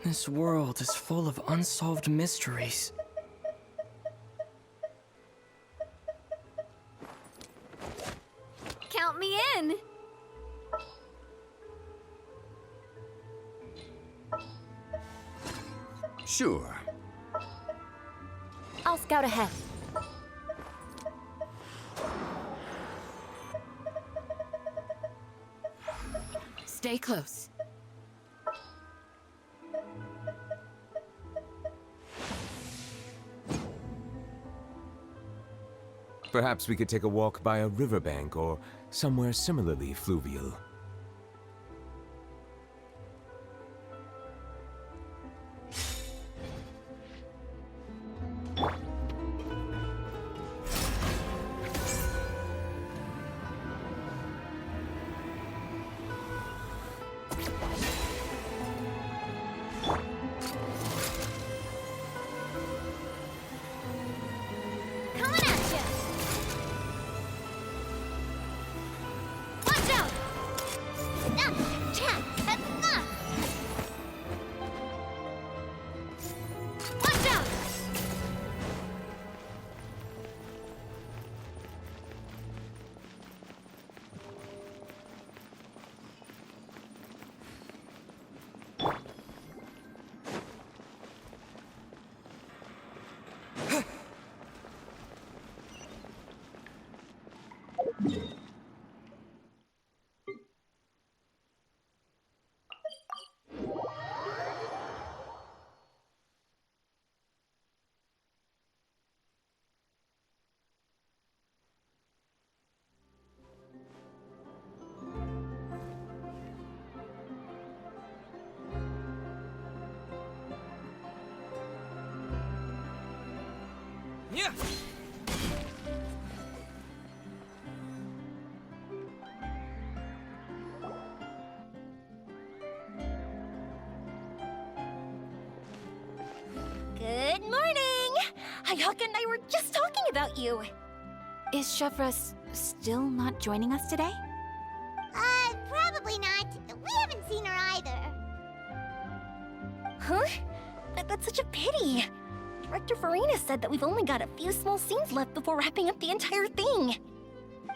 This world is full of unsolved mysteries. Count me in! Sure. I'll scout ahead. Stay close. Perhaps we could take a walk by a riverbank or somewhere similarly fluvial. Yeah. Good morning! Hayaka and I were just talking about you. Is Chevra still not joining us today? Probably not. We haven't seen her either. Huh? That's such a pity. Director Farina said that we've only got a few small scenes left before wrapping up the entire thing.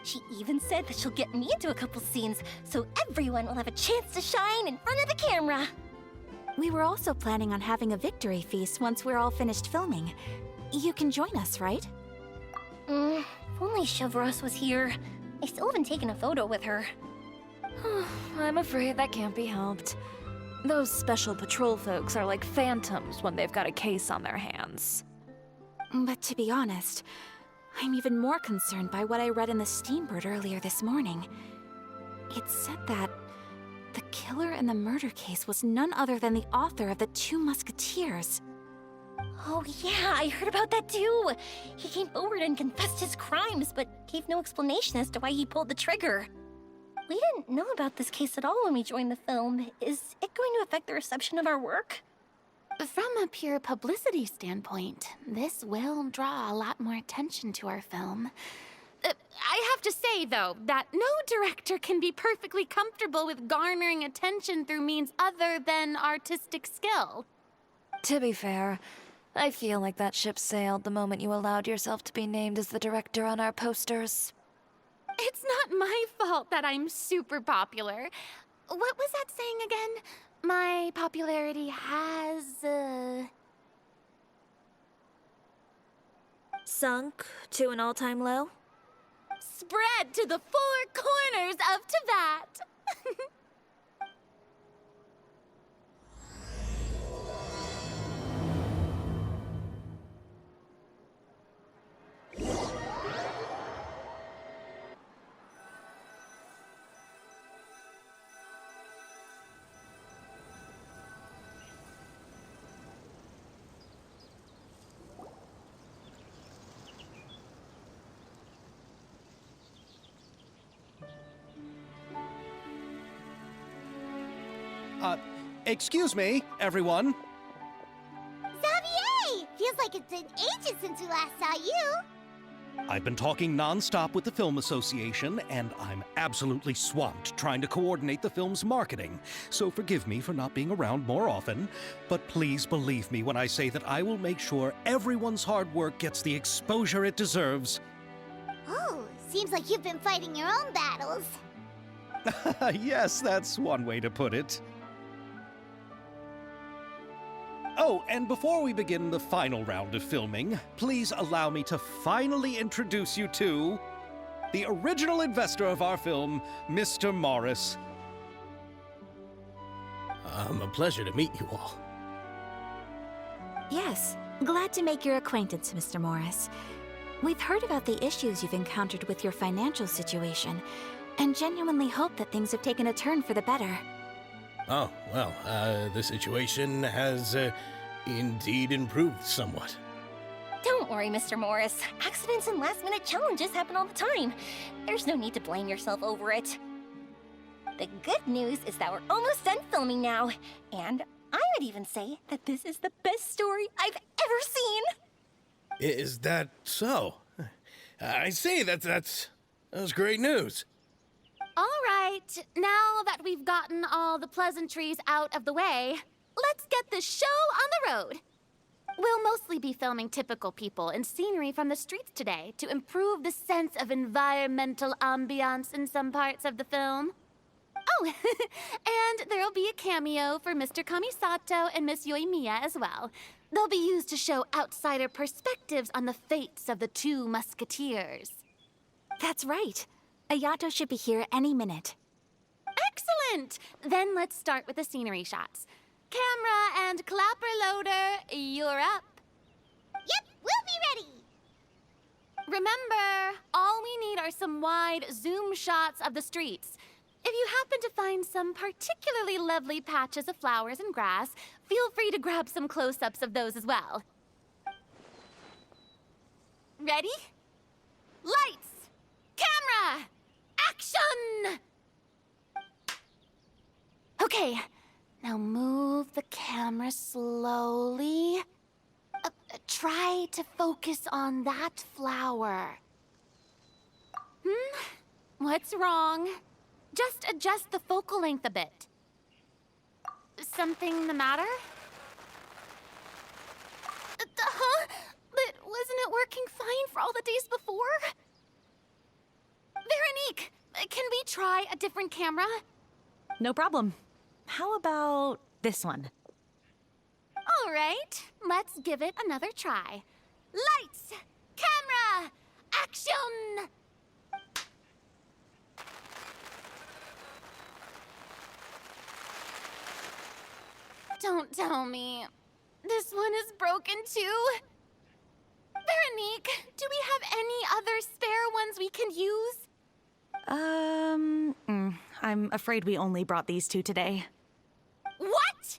She even said that she'll get me into a couple scenes, so everyone will have a chance to shine in front of the camera. We were also planning on having a victory feast once we're all finished filming. You can join us, right? If only Chevros was here. I still haven't taken a photo with her. I'm afraid that can't be helped. Those special patrol folks are like phantoms when they've got a case on their hands. But to be honest, I'm even more concerned by what I read in the Steambird earlier this morning. It said that the killer in the murder case was none other than the author of the Two Musketeers. Oh yeah, I heard about that too! He came forward and confessed his crimes, but gave no explanation as to why he pulled the trigger. We didn't know about this case at all when we joined the film. Is it going to affect the reception of our work? From a pure publicity standpoint, this will draw a lot more attention to our film. I have to say, though, that no director can be perfectly comfortable with garnering attention through means other than artistic skill. To be fair, I feel like that ship sailed the moment you allowed yourself to be named as the director on our posters. It's not my fault that I'm super popular. What was that saying again? My popularity has, Sunk to an all-time low? spread to the four corners of Tibet. Excuse me, everyone. Xavier! Feels like it's been ages since we last saw you. I've been talking non-stop with the Film Association, and I'm absolutely swamped trying to coordinate the film's marketing. So forgive me for not being around more often, but please believe me when I say that I will make sure everyone's hard work gets the exposure it deserves. Oh, seems like you've been fighting your own battles. Yes, that's one way to put it. Oh, and before we begin the final round of filming, please allow me to finally introduce you to the original investor of our film, Mr. Morris. A pleasure to meet you all. Yes, glad to make your acquaintance, Mr. Morris. We've heard about the issues you've encountered with your financial situation, and genuinely hope that things have taken a turn for the better. Oh, well, the situation has indeed improved somewhat. Don't worry, Mr. Morris. Accidents and last-minute challenges happen all the time. There's no need to blame yourself over it. The good news is that we're almost done filming now, and I would even say that this is the best story I've ever seen. Is that so? I see, that's great news. All right, now that we've gotten all the pleasantries out of the way, let's get the show on the road. We'll mostly be filming typical people and scenery from the streets today to improve the sense of environmental ambiance in some parts of the film. Oh, and there'll be a cameo for Mr. Kamisato and Miss Yoimiya as well. They'll be used to show outsider perspectives on the fates of the two musketeers. That's right. Ayato should be here any minute. Excellent! Then let's start with the scenery shots. Camera and clapper loader, you're up. Yep, we'll be ready. Remember, all we need are some wide zoom shots of the streets. If you happen to find some particularly lovely patches of flowers and grass, feel free to grab some close-ups of those as well. Ready? Lights! Camera! Action! Okay, now move the camera slowly. Try to focus on that flower. What's wrong? Just adjust the focal length a bit. Something the matter? Huh? But wasn't it working fine for all the days before? Veronique, can we try a different camera? No problem. How about this one? All right, let's give it another try. Lights! Camera! Action! Don't tell me. This one is broken too? Veronique, do we have any other spare ones we can use? I'm afraid we only brought these two today. What?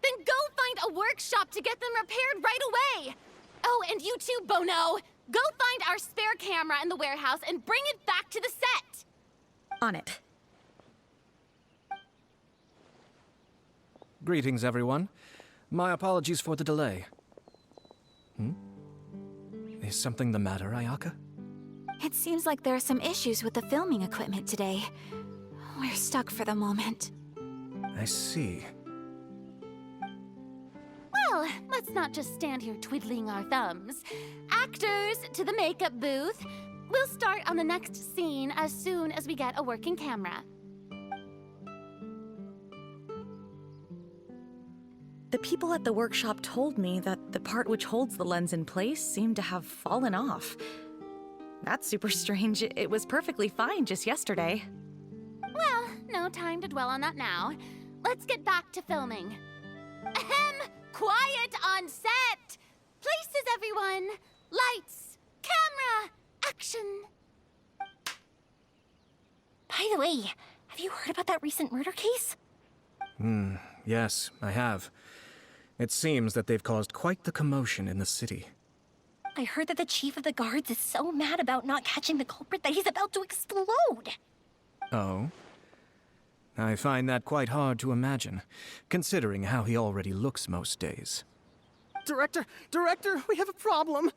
Then go find a workshop to get them repaired right away. Oh, and you too, Bono. Go find our spare camera in the warehouse and bring it back to the set. On it. Greetings, everyone. My apologies for the delay. Is something the matter, Ayaka? It seems like there are some issues with the filming equipment today. We're stuck for the moment. I see. Well, let's not just stand here twiddling our thumbs. Actors, to the makeup booth. We'll start on the next scene as soon as we get a working camera. The people at the workshop told me that the part which holds the lens in place seemed to have fallen off. That's super strange. It was perfectly fine just yesterday. Well, no time to dwell on that now. Let's get back to filming. Ahem! Quiet on set! Places, everyone! Lights! Camera! Action! By the way, have you heard about that recent murder case? Yes, I have. It seems that they've caused quite the commotion in the city. I heard that the chief of the guards is so mad about not catching the culprit that he's about to explode. Oh? I find that quite hard to imagine, considering how he already looks most days. Director, we have a problem.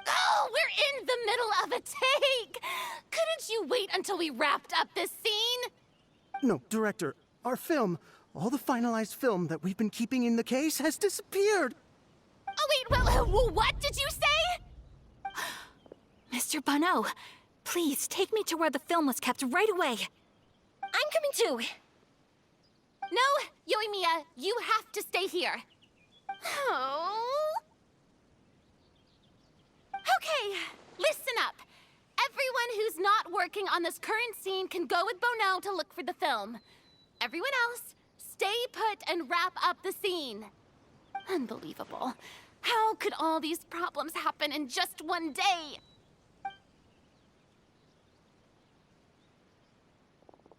Oh, we're in the middle of a take! Couldn't you wait until we wrapped up this scene? No, Director, our film, all the finalized film that we've been keeping in the case has disappeared. Oh, wait, what did you say? Mr. Bonneau, please take me to where the film was kept right away. I'm coming too. No, Yoimiya, you have to stay here. Oh. Okay, listen up. Everyone who's not working on this current scene can go with Bonneau to look for the film. Everyone else, stay put and wrap up the scene. Unbelievable. How could all these problems happen in just one day?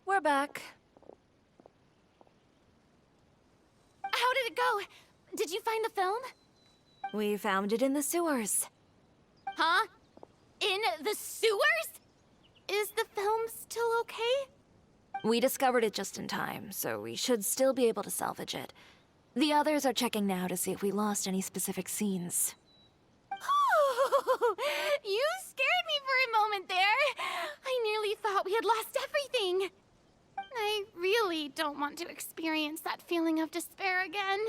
We're back. How did it go? Did you find the film? We found it in the sewers. Huh? In the sewers? Is the film still okay? We discovered it just in time, so we should still be able to salvage it. The others are checking now to see if we lost any specific scenes. Oh, you scared me for a moment there. I nearly thought we had lost everything. I really don't want to experience that feeling of despair again.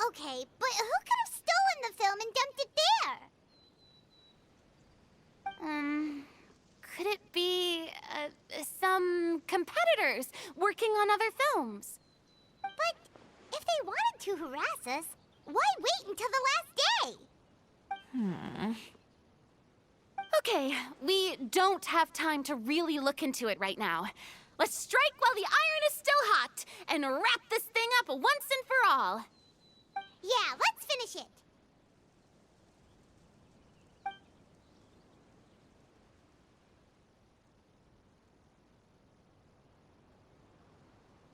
Okay, but who could have stolen the film and dumped it there? Could it be, some competitors working on other films? But if they wanted to harass us, why wait until the last day? Okay, we don't have time to really look into it right now. Let's strike while the iron is still hot and wrap this thing up once and for all. Yeah, let's finish it.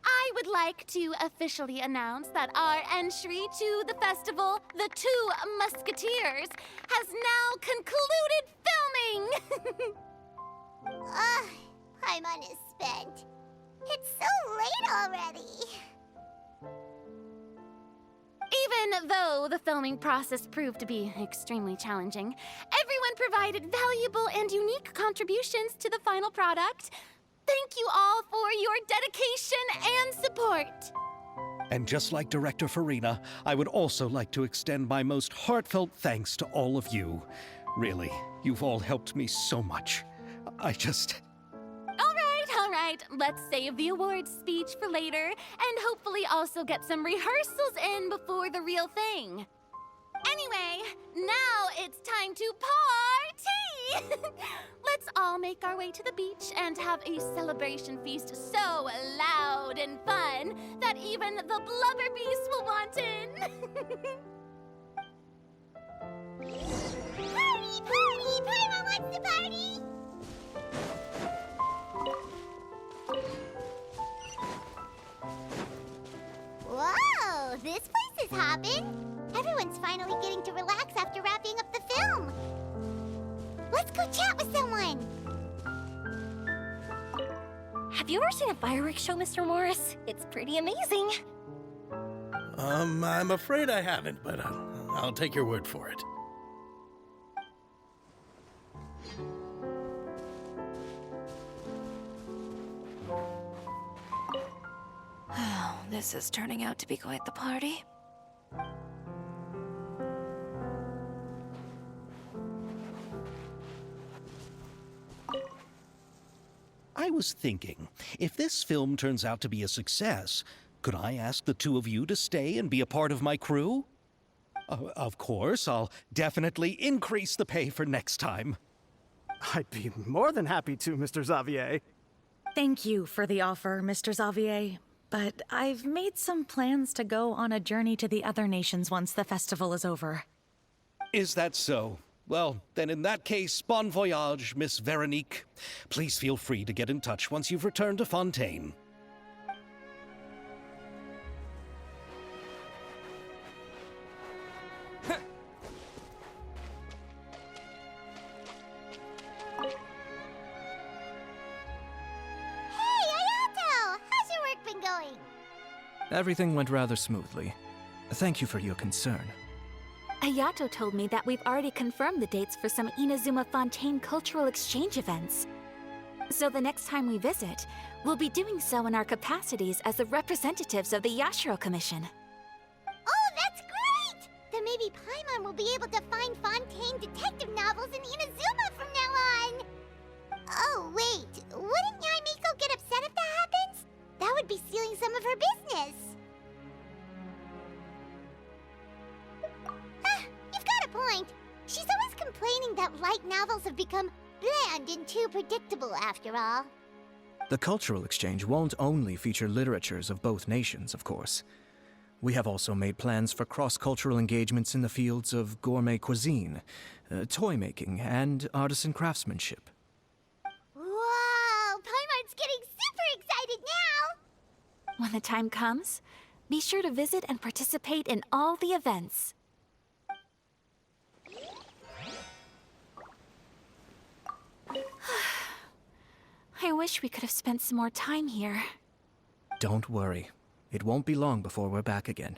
I would like to officially announce that our entry to the festival, The Two Musketeers, has now concluded filming! Paimon is spent. It's so late already. Even though the filming process proved to be extremely challenging, everyone provided valuable and unique contributions to the final product. Thank you all for your dedication and support. And just like Director Farina, I would also like to extend my most heartfelt thanks to all of you. Really, you've all helped me so much. All right, let's save the awards speech for later and hopefully also get some rehearsals in before the real thing. Anyway, now it's time to party! Let's all make our way to the beach and have a celebration feast so loud and fun that even the blubber beast will want in. Party, party! Paimon wants to party! Whoa, this place is hopping. Everyone's finally getting to relax after wrapping up the film. Let's go chat with someone. Have you ever seen a fireworks show, Mr. Morris? It's pretty amazing. I'm afraid I haven't, but I'll take your word for it. This is turning out to be quite the party. I was thinking, if this film turns out to be a success, could I ask the two of you to stay and be a part of my crew? Of course, I'll definitely increase the pay for next time. I'd be more than happy to, Mr. Xavier. Thank you for the offer, Mr. Xavier. But I've made some plans to go on a journey to the other nations once the festival is over. Is that so? Well, then in that case, bon voyage, Miss Veronique. Please feel free to get in touch once you've returned to Fontaine. Everything went rather smoothly. Thank you for your concern. Ayato told me that we've already confirmed the dates for some Inazuma Fontaine cultural exchange events. So the next time we visit, we'll be doing so in our capacities as the representatives of the Yashiro Commission. Oh, that's great! Then maybe Paimon will be able to find Fontaine detective novels in Inazuma from now on! Oh, wait. Wouldn't Yaimiko get upset if that happens? That would be stealing some of her business. You've got a point. She's always complaining that light novels have become bland and too predictable after all. The cultural exchange won't only feature literatures of both nations, of course. We have also made plans for cross-cultural engagements in the fields of gourmet cuisine, toy making, and artisan craftsmanship. Whoa! Paimon's getting super excited now! When the time comes, be sure to visit and participate in all the events. I wish we could have spent some more time here. Don't worry. It won't be long before we're back again.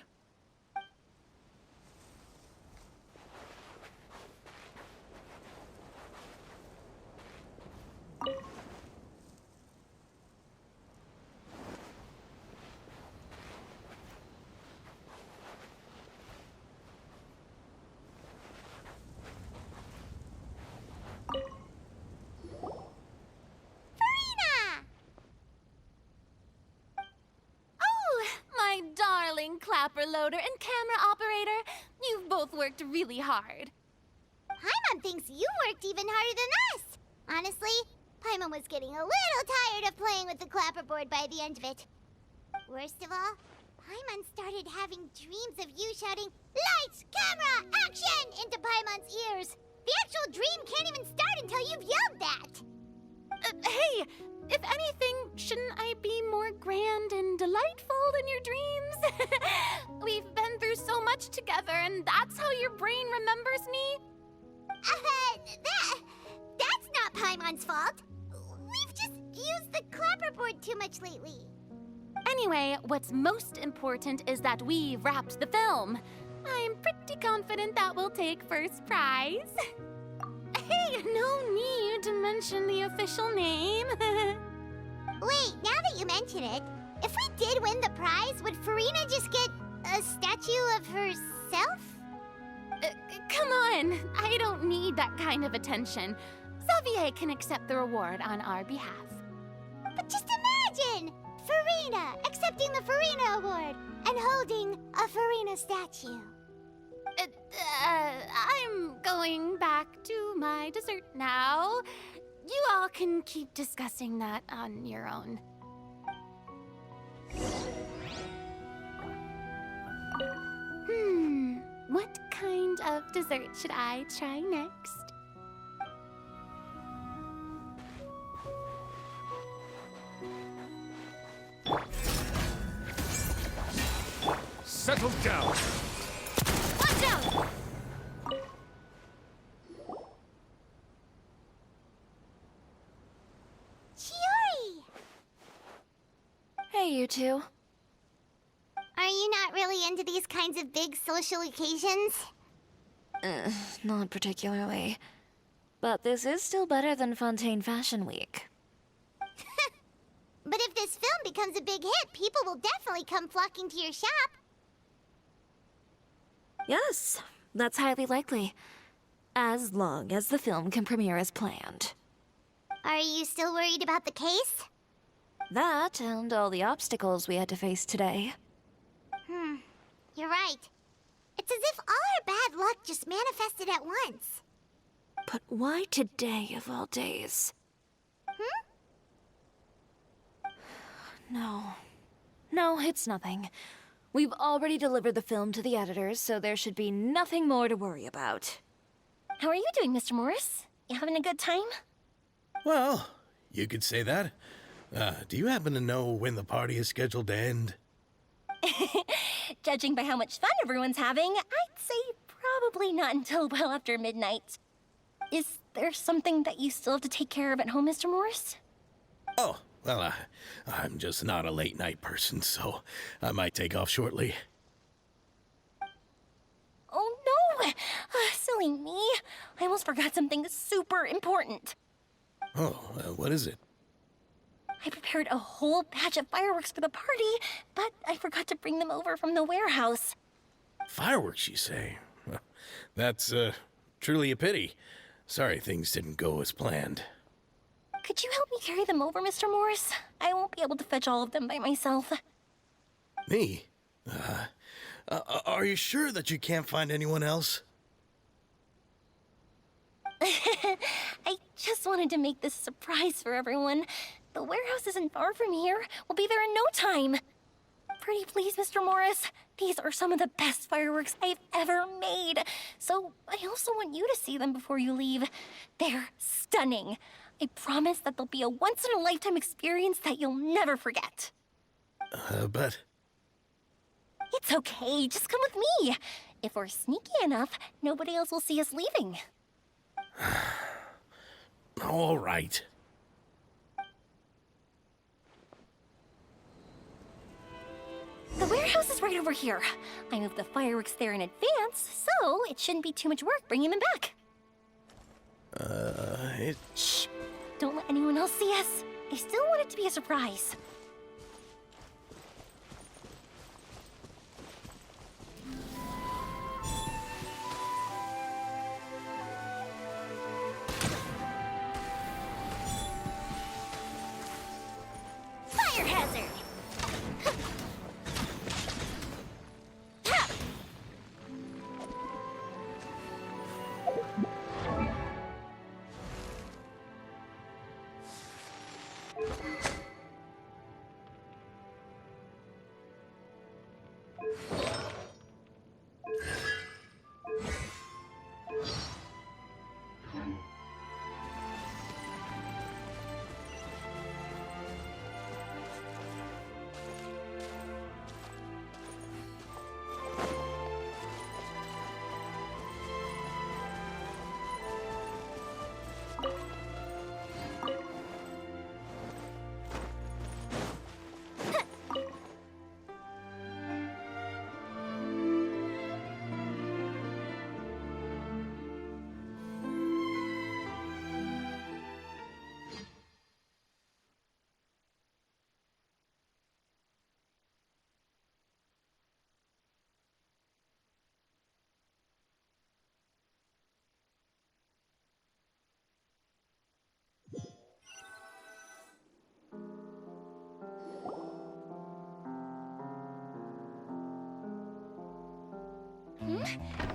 Clapper loader and camera operator, you've both worked really hard. Paimon thinks you worked even harder than us. Honestly, Paimon was getting a little tired of playing with the clapperboard by the end of it. Worst of all, Paimon started having dreams of you shouting, "Lights, camera, action!" into Paimon's ears. The actual dream can't even start until you've yelled that. Hey, if anything, shouldn't I be more grand and delightful than your dreams? We've been through so much together, and that's how your brain remembers me? That's not Paimon's fault. We've just used the clapperboard too much lately. Anyway, what's most important is that we've wrapped the film. I'm pretty confident that we'll take first prize. Hey, no need to mention the official name. Wait, now that you mention it, if we did win the prize, would Farina just get a statue of herself? Come on, I don't need that kind of attention. Xavier can accept the reward on our behalf. But just imagine! Farina accepting the Farina Award and holding a Farina statue. I'm going back to my dessert now. You all can keep discussing that on your own. What kind of dessert should I try next? Settle down! Watch out! Chiori! Hey, you two. Are you not really into these kinds of big social occasions? Not particularly. But this is still better than Fontaine Fashion Week. But if this film becomes a big hit, people will definitely come flocking to your shop. Yes, that's highly likely. As long as the film can premiere as planned. Are you still worried about the case? That and all the obstacles we had to face today. You're right. It's as if all our bad luck just manifested at once. But why today of all days? No. No, it's nothing. We've already delivered the film to the editors, so there should be nothing more to worry about. How are you doing, Mr. Morris? You having a good time? Well, you could say that. Do you happen to know when the party is scheduled to end? Judging by how much fun everyone's having, I'd say probably not until well after midnight. Is there something that you still have to take care of at home, Mr. Morris? Oh, Well, I'm just not a late night person, so I might take off shortly. Oh no! Silly me. I almost forgot something super important. Oh, what is it? I prepared a whole batch of fireworks for the party, but I forgot to bring them over from the warehouse. Fireworks, you say? Well, that's truly a pity. Sorry things didn't go as planned. Could you help me carry them over, Mr. Morris? I won't be able to fetch all of them by myself. Me? Are you sure that you can't find anyone else? I just wanted to make this a surprise for everyone. The warehouse isn't far from here. We'll be there in no time. Pretty please, Mr. Morris. These are some of the best fireworks I've ever made. So I also want you to see them before you leave. They're stunning. I promise that they'll be a once-in-a-lifetime experience that you'll never forget. But... It's okay. Just come with me. If we're sneaky enough, nobody else will see us leaving. All right. The warehouse is right over here. I moved the fireworks there in advance, so it shouldn't be too much work bringing them back. Shh! Don't let anyone else see us. I still want it to be a surprise. Fire hazard!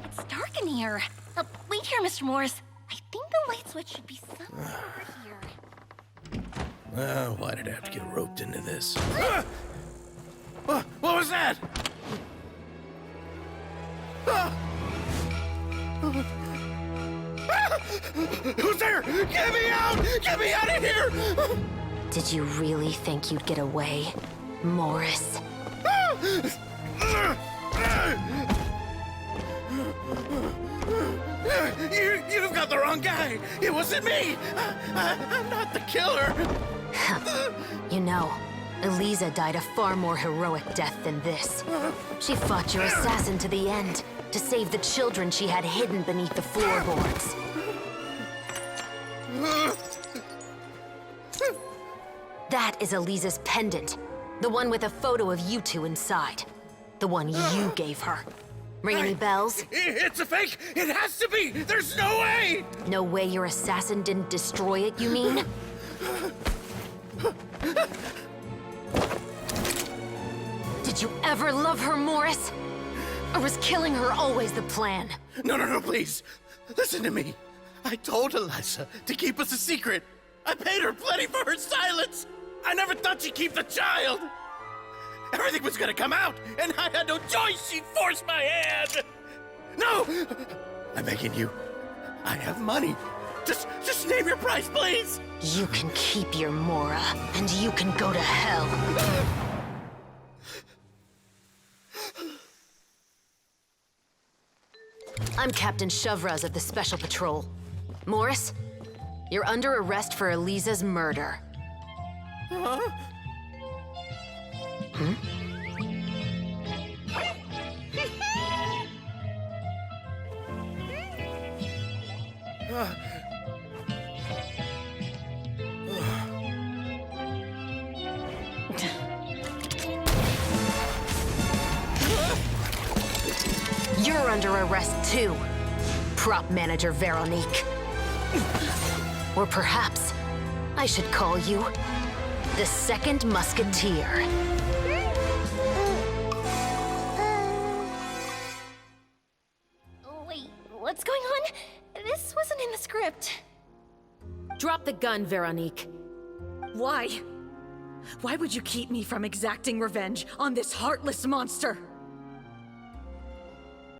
It's dark in here. Wait here, Mr. Morris. I think the light switch should be somewhere over here. Why did I have to get roped into this? What was that? Who's there? Get me out! Get me out of here! Did you really think you'd get away, Morris? You've got the wrong guy. It wasn't me. I'm not the killer. You know, Eliza died a far more heroic death than this. She fought your assassin to the end, to save the children she had hidden beneath the floorboards. That is Eliza's pendant. The one with a photo of you two inside. The one you gave her. Ring any bells? It's a fake! It has to be! There's no way! No way your assassin didn't destroy it, you mean? Did you ever love her, Morris? Or was killing her always the plan? No, please. Listen to me. I told Eliza to keep us a secret. I paid her plenty for her silence. I never thought she'd keep the child. Everything was gonna come out, and I had no choice. She forced my hand. No! I'm begging you. I have money. Just name your price, please. You can keep your Mora, and you can go to hell. I'm Captain Shovraz of the Special Patrol. Morris, you're under arrest for Eliza's murder. You're under arrest too, prop manager Veronique. Or perhaps I should call you the Second Musketeer. Wait, what's going on? This wasn't in the script. Drop the gun, Veronique. Why? Why would you keep me from exacting revenge on this heartless monster?